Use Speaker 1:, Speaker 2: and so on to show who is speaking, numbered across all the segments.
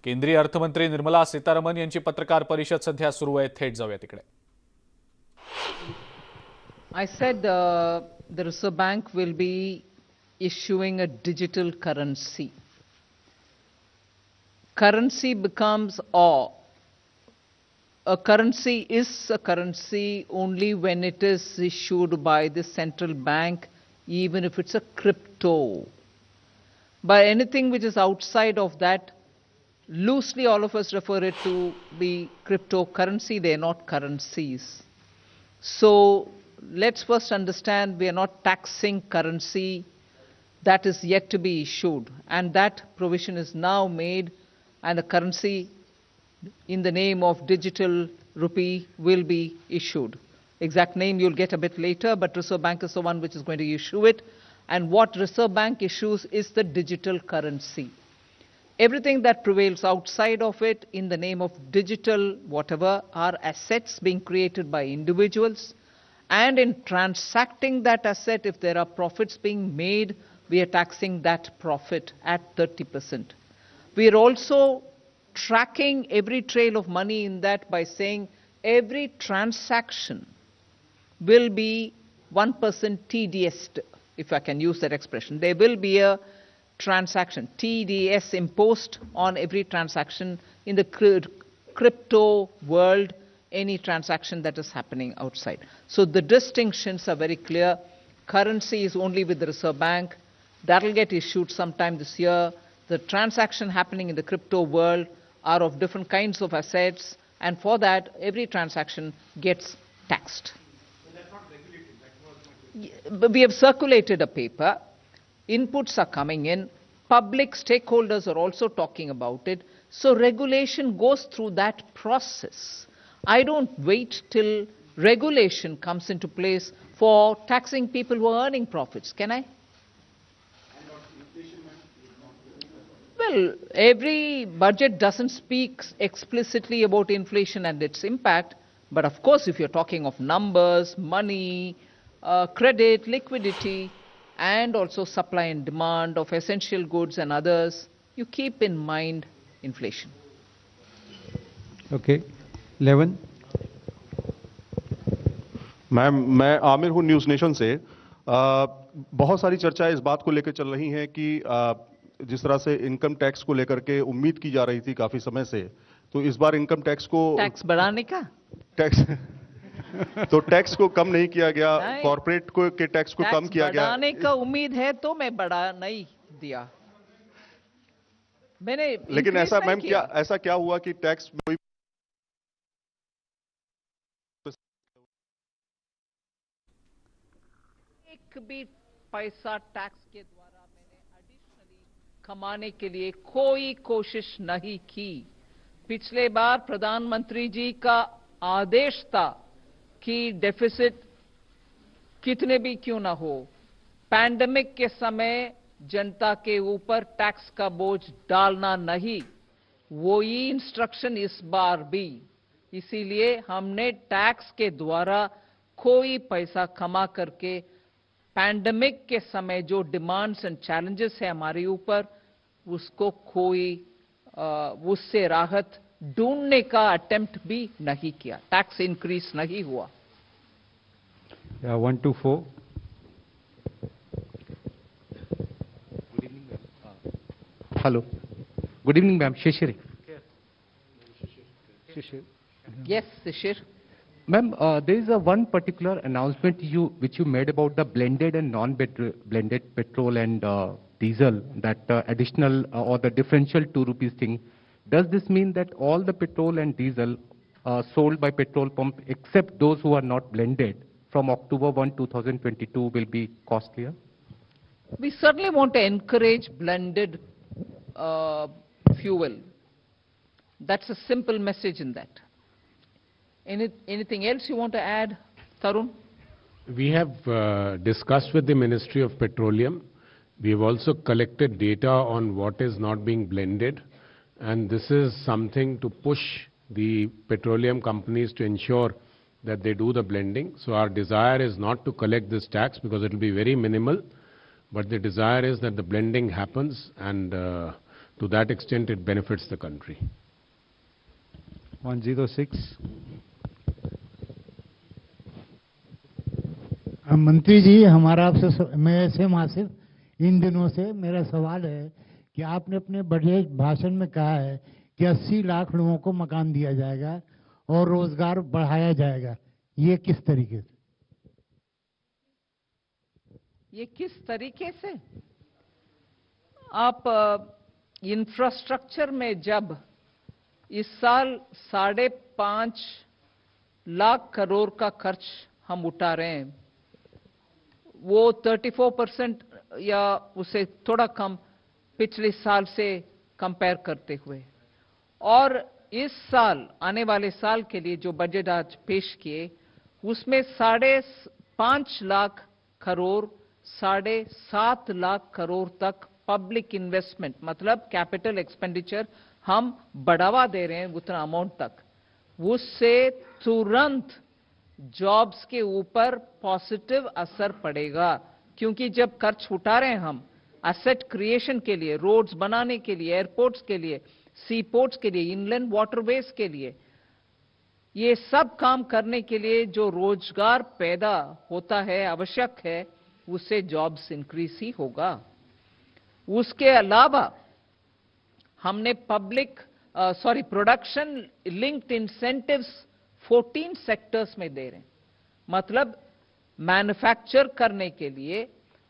Speaker 1: केंद्रीय अर्थमंत्री निर्मला सीतारामन यांची पत्रकार परिषद सध्या सुरू आहे. थेट जाऊया तिकडे.
Speaker 2: I said the Reserve Bank will be issuing a digital currency. Currency becomes a currency is a currency only when it is issued by the central bank, even if it's a crypto. But anything which is outside of that, loosely all of us refer it to be cryptocurrency. They are not currencies. So let's first understand we are not taxing currency that is yet to be issued, and that provision is now made, and the currency in the name of digital rupee will be issued. Exact name you'll get a bit later, but Reserve Bank is the one which is going to issue it, and what Reserve Bank issues is the digital currency. Everything that prevails outside of it in the name of digital whatever are assets being created by individuals, and in transacting that asset, if there are profits being made, we are taxing that profit at 30%. We are also tracking every trail of money in that by saying every transaction will be 1% TDS, if I can use that expression. There will be a transaction, TDS imposed on every transaction in the crypto world, any transaction that is happening outside. So the distinctions are very clear. Currency is only with the Reserve Bank. That will get issued sometime this year. The transaction happening in the crypto world are of different kinds of assets, and for that, every transaction gets taxed.
Speaker 3: So that's not regulated. That was my question.
Speaker 2: We have circulated a paper. Inputs are coming in. Public stakeholders are also talking about it. So regulation goes through that process. I don't wait till regulation comes into place for taxing people who are earning profits, can I? Well, every budget doesn't speak explicitly about inflation and its impact, but of course, if you're talking of numbers, money, credit, liquidity, and also supply and demand of essential goods and others, you keep in mind inflation.
Speaker 4: Okay. 11.
Speaker 5: Ma'am, मैं आमिर हूँ news nation से. बहुत सारी चर्चा इस बात को लेकर चल रही है कि जिस तरह से इनकम टैक्स को लेकर के उम्मीद की जा रही थी काफी समय से, तो इस बार इनकम टैक्स को
Speaker 2: बढ़ाने का
Speaker 5: टैक्स तो टैक्स को कम नहीं किया गया, कॉर्पोरेट को के टैक्स को कम किया गया.
Speaker 2: बढ़ाने का उम्मीद है तो मैं बढ़ा नहीं दिया मैंने.
Speaker 5: लेकिन ऐसा मैम ऐसा क्या हुआ कि टैक्स कोई
Speaker 2: एक भी पैसा टैक्स के द्वारा मैंने एडिशनली कमाने के लिए कोई कोशिश नहीं की. पिछले बार प्रधानमंत्री जी का आदेश था कि डेफिसिट कितने भी क्यों ना हो, पैंडेमिक के समय जनता के ऊपर टैक्स का बोझ डालना नहीं. वही इंस्ट्रक्शन इस बार भी. इसीलिए हमने टैक्स के द्वारा कोई पैसा कमा करके पैंडेमिक के समय जो डिमांड्स एंड चैलेंजेस है हमारे ऊपर, उसको कोई उससे राहत ढूंढने का अटेम्प्ट भी नहीं किया. टैक्स इंक्रीज नहीं हुआ.
Speaker 4: 1 to 4.
Speaker 6: Good evening, ma'am. Hello. Good evening, ma'am. Shishir.
Speaker 4: Shishir.
Speaker 2: Yes, Shishir.
Speaker 6: Ma'am, there is one particular announcement which you made about the blended and non-blended petrol and diesel, that additional or the differential 2 rupees thing. Does this mean that all the petrol and diesel sold by petrol pump, except those who are not blended, from October 1, 2022 will be costlier?
Speaker 2: We certainly want to encourage blended fuel. That's a simple message in that. Anything else you want to add, Tarun?
Speaker 7: We have discussed with the Ministry of Petroleum. We have also collected data on what is not being blended, and this is something to push the petroleum companies to ensure that they do the blending. So our desire is not to collect this tax because it will be very minimal, but the desire is that the blending happens, and To that extent, it benefits the country.
Speaker 4: 106.
Speaker 8: मंत्री जी, हमारा आपसे मैं से मासिफ इन दिनों से मेरा सवाल है कि आपने अपने बजट भाषण में कहा है कि 80 लाख लोगों को मकान दिया जाएगा और रोजगार बढ़ाया जाएगा। ये किस तरीके से?
Speaker 2: ये किस तरीके से? आप इंफ्रास्ट्रक्चर में जब इस साल 5.5 लाख करोड़ का खर्च हम उठा रहे हैं, वो 34% या उससे थोड़ा कम पिछले साल से कंपेयर करते हुए, और इस साल आने वाले साल के लिए जो बजट आज पेश किए उसमें 5.5 लाख करोड़ 7.5 लाख करोड़ तक पब्लिक इन्वेस्टमेंट मतलब कैपिटल एक्सपेंडिचर हम बढ़ावा दे रहे हैं उतना अमाउंट तक। उससे तुरंत जॉब्स के ऊपर पॉजिटिव असर पड़ेगा, क्योंकि जब खर्च उठा रहे हैं हम एसेट क्रिएशन के लिए, रोड्स बनाने के लिए, एयरपोर्ट्स के लिए, सी पोर्ट्स के लिए, इनलैंड वाटरवेज के लिए, ये सब काम करने के लिए जो रोजगार पैदा होता है आवश्यक है, उससे जॉब्स इंक्रीज ही होगा। उसके अलावा हमने प्रोडक्शन लिंक्ड इंसेंटिव्स 14 सेक्टर्स में दे रहे हैं। मतलब मैन्युफैक्चर करने के लिए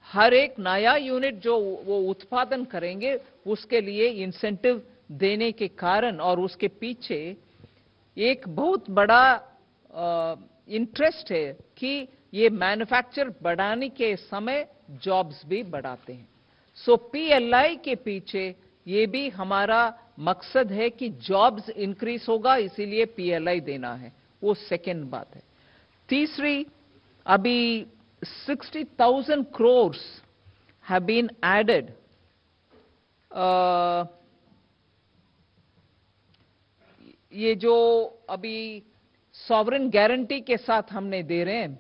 Speaker 2: हर एक नया यूनिट जो वो उत्पादन करेंगे उसके लिए इंसेंटिव देने के कारण और उसके पीछे एक बहुत बड़ा इंटरेस्ट है कि ये मैन्युफैक्चर बढ़ाने के समय जॉब्स भी बढ़ाते हैं। सो पीएलआई के पीछे ये भी हमारा मकसद है कि जॉब्स इंक्रीज होगा, इसीलिए पीएलआई देना है। वो सेकेंड बात है। तीसरी, अभी 60,000 crores have been added ये जो अभी सॉवरेन गारंटी के साथ हमने दे रहे हैं,